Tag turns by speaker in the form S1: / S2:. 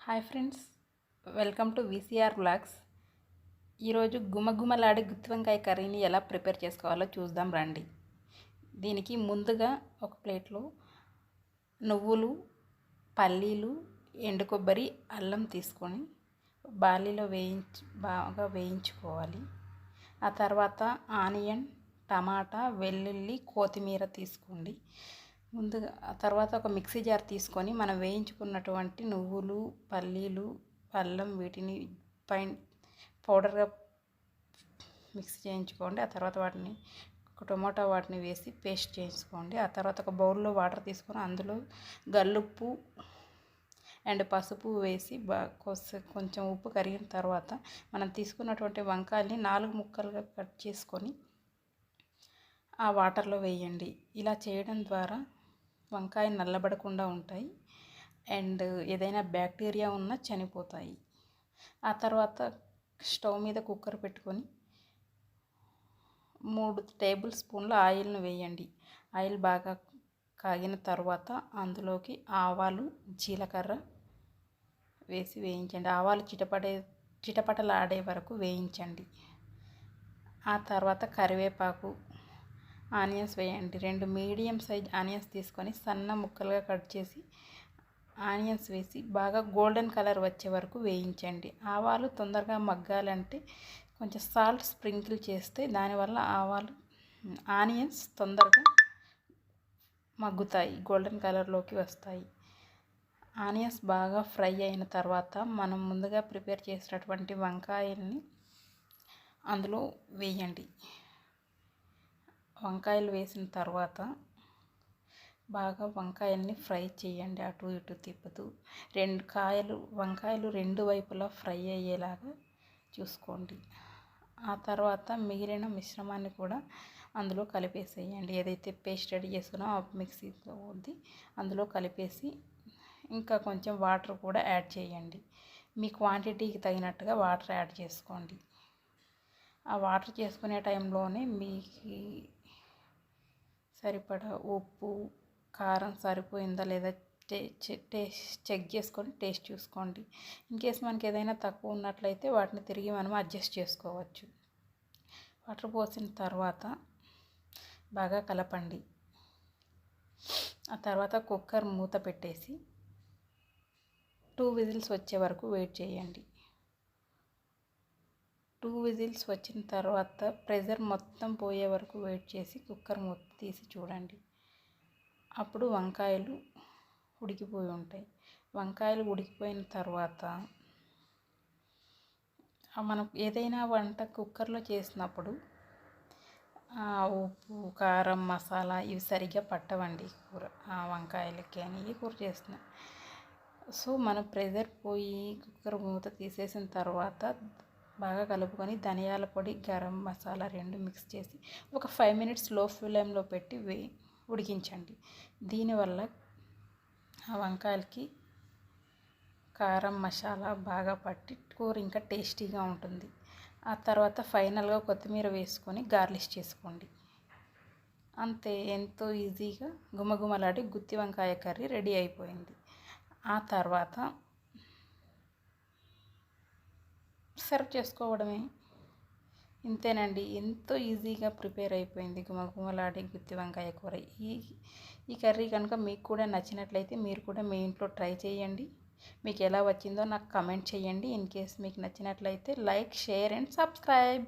S1: Hi friends, welcome to VCR blogs. ఈరోజు గుమగుమలాడే గుత్తి వంకాయ కర్రీని ఎలా ప్రిపేర్ చేసుకోవాలో చూద్దాం రండి. దీనికి ముందుగా ఒక ప్లేట్లో నువ్వులు, పల్లీలు, ఎండు కొబ్బరి, అల్లం తీసుకొని బాలీలో బాగా వేయించుకోవాలి. ఆ తర్వాత ఆనియన్, టమాటా, వెల్లుల్లి, కొత్తిమీర తీసుకోండి. ముందుగా ఆ తర్వాత ఒక మిక్సీ జార్ తీసుకొని మనం వేయించుకున్నటువంటి నువ్వులు, పల్లీలు, అల్లం వీటిని పౌడర్గా మిక్స్ చేయించుకోండి. ఆ తర్వాత వాటిని టొమాటో వాటిని వేసి పేస్ట్ చేసుకోండి. ఆ తర్వాత ఒక బౌల్లో వాటర్ తీసుకొని అందులో గల్లుప్పు అండ్ పసుపు వేసి కొంచెం ఉప్పు కరిగిన తర్వాత మనం తీసుకున్నటువంటి వంకాయల్ని 4 ముక్కలుగా కట్ చేసుకొని ఆ వాటర్లో వేయండి. ఇలా చేయడం ద్వారా వంకాయ నల్లబడకుండా ఉంటాయి అండ్ ఏదైనా బ్యాక్టీరియా ఉన్నా చనిపోతాయి. ఆ తర్వాత స్టవ్ మీద కుక్కర్ పెట్టుకొని 3 టేబుల్ స్పూన్ల ఆయిల్ను వేయండి. ఆయిల్ బాగా కాగిన తర్వాత అందులోకి ఆవాలు, జీలకర్ర వేసి వేయించండి. ఆవాలు చిటపటలాడే వరకు వేయించండి. ఆ తర్వాత కరివేపాకు, ఆనియన్స్ వేయండి. 2 మీడియం సైజ్ ఆనియన్స్ తీసుకొని సన్న ముక్కలుగా కట్ చేసి ఆనియన్స్ వేసి బాగా గోల్డెన్ కలర్ వచ్చే వరకు వేయించండి. ఆవాలు తొందరగా మగ్గాలంటే కొంచెం సాల్ట్ స్ప్రింకిల్ చేస్తే దానివల్ల ఆనియన్స్ తొందరగా మగ్గుతాయి, గోల్డెన్ కలర్లోకి వస్తాయి. ఆనియన్స్ బాగా ఫ్రై అయిన తర్వాత మనం ముందుగా ప్రిపేర్ చేసినటువంటి వంకాయల్ని అందులో వేయండి. వంకాయలు వేసిన తర్వాత బాగా వంకాయల్ని ఫ్రై చేయండి, అటు ఇటు తిప్పుతూ. వంకాయలు 2 వైపులా ఫ్రై అయ్యేలాగా చూసుకోండి. ఆ తర్వాత మిగిలిన మిశ్రమాన్ని కూడా అందులో కలిపేసేయండి. ఏదైతే పేస్ట్ రెడీ చేసుకున్నా ఆ మిక్సీలో అందులో కలిపేసి ఇంకా కొంచెం వాటర్ కూడా యాడ్ చేయండి. మీ క్వాంటిటీకి తగినట్టుగా వాటర్ యాడ్ చేసుకోండి. ఆ వాటర్ చేసుకునే టైంలోనే మీకు సరిపడా ఉప్పు, కారం సరిపోయిందా లేదా చెక్ చేసుకొని టేస్ట్ చూసుకోండి. ఇన్కేస్ మనకి ఏదైనా తక్కువ ఉన్నట్లయితే వాటిని తిరిగి మనం అడ్జస్ట్ చేసుకోవచ్చు. వాటర్ పోసిన తర్వాత బాగా కలపండి. ఆ తర్వాత కుక్కర్ మూత పెట్టేసి 2 విజిల్స్ వచ్చే వరకు వెయిట్ చేయండి. 2 విజిల్స్ వచ్చిన తర్వాత ప్రెషర్ మొత్తం పోయే వరకు వెయిట్ చేసి కుక్కర్ మూత తీసి చూడండి. అప్పుడు వంకాయలు ఉడికిపోయి ఉంటాయి. వంకాయలు ఉడికిపోయిన తర్వాత మనం ఏదైనా వంట కుక్కర్లో చేసినప్పుడు ఉప్పు, కారం, మసాలా ఇవి సరిగ్గా పట్టవండి వంకాయలకి అని ఈ కూర చేస్తున్నా. సో మనం ప్రెషర్ పోయి కుక్కర్ మూత తీసేసిన తర్వాత బాగా కలుపుకొని ధనియాల పొడి, గరం మసాలా 2 మిక్స్ చేసి ఒక 5 మినిట్స్ లో ఫ్లేమ్లో పెట్టి ఉడికించండి. దీనివల్ల ఆ వంకాయలకి కారం, మసాలా బాగా పట్టి కూర ఇంకా టేస్టీగా ఉంటుంది. ఆ తర్వాత ఫైనల్గా కొత్తిమీర వేసుకొని గార్నిష్ చేసుకోండి. అంతే, ఎంతో ఈజీగా గుమగుమలాడి గుత్తి వంకాయ కర్రీ రెడీ అయిపోయింది. ఆ తర్వాత సర్వ్ చేసుకోవడమే. ఇంతేనండి, ఎంతో ఈజీగా ప్రిపేర్ అయిపోయింది గుమగుమలాడే గుత్తి వంకాయ కూర. ఈ కర్రీ కనుక మీకు కూడా నచ్చినట్లయితే మీరు కూడా మీ ఇంట్లో ట్రై చేయండి. మీకు ఎలా వచ్చిందో నాకు కమెంట్ చేయండి. ఇన్ కేస్ మీకు నచ్చినట్లయితే లైక్, షేర్ అండ్ సబ్స్క్రైబ్.